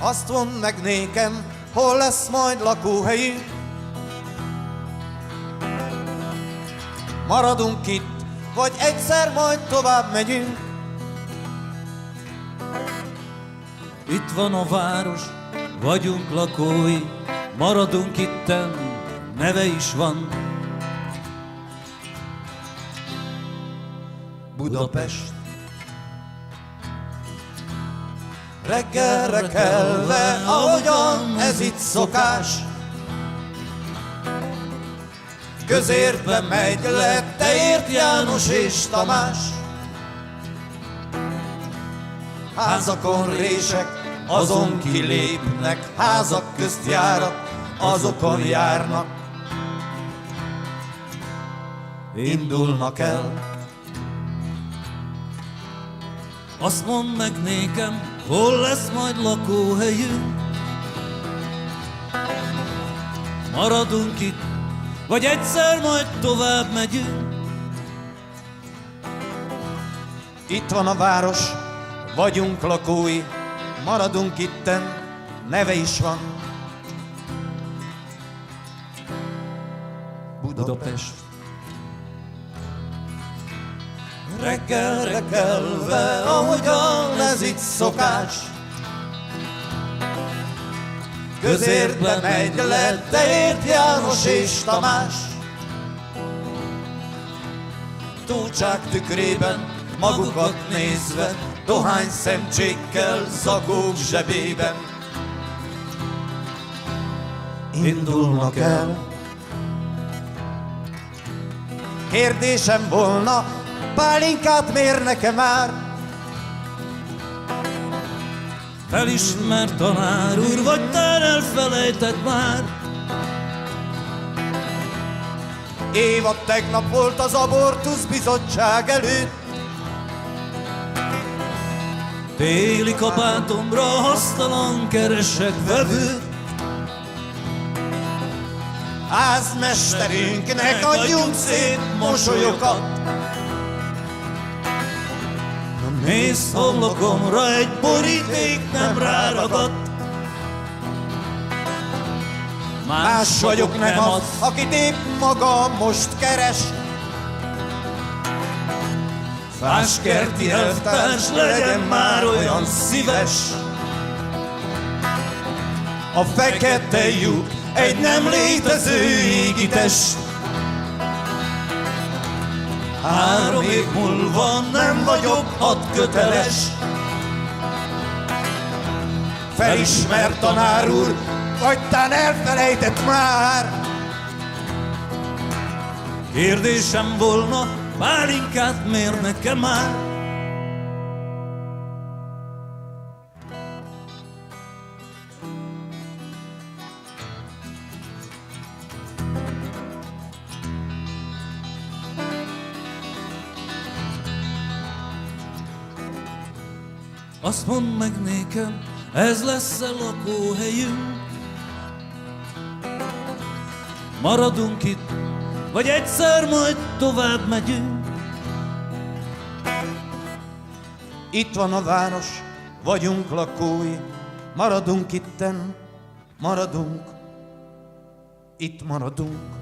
Azt mondd meg nékem, hol lesz majd lakóhelyünk. Maradunk itt, vagy egyszer majd tovább megyünk. Itt van a város, vagyunk lakói, maradunk itten, neve is van. Budapest. Reggelre kelve, ahogyan ez itt szokás, közértbe megy le, Teért János és Tamás. Házakon rések, azon kilépnek, házak közt járat, azokon járnak. Indulnak el. Azt mondd meg nékem, hol lesz majd lakóhelyünk. Maradunk itt, vagy egyszer majd tovább megyünk. Itt van a város, vagyunk lakói, maradunk itten, neve is van. Budapest. Reggelre kelve, ahogyan ez itt szokás, közértbe megy le, Teért János és Tamás. Tócsák tükrében, magukat nézve, dohány szemcsékkel, zakók zsebében indulnak el. Kérdésem volna, pálinkát mérnek-e már? Felismert tanár úr, vagy tán elfelejtett már? Éva tegnap volt az abortusz bizottság előtt. Téli kabátomra hasztalan keresek vevőt. Házmesterünknek adjunk szép mosolyokat. Mész homlokomra, egy boríték nem ráragadt. Más vagyok, nem az, akit épp maga most keres. Fáskerti elvtárs, legyen már olyan szíves. A fekete lyuk egy nem létező égi test. 3 év múlva nem vagyok hadköteles. Felismert tanár úr, vagy tán elfelejtett már? Kérdésem volna, pálinkát mérnek-e már? Azt mondd meg nékem, ez lesz-e lakóhelyünk? Maradunk itt, vagy egyszer majd tovább megyünk? Itt van a város, vagyunk lakói, maradunk itten, maradunk, itt maradunk.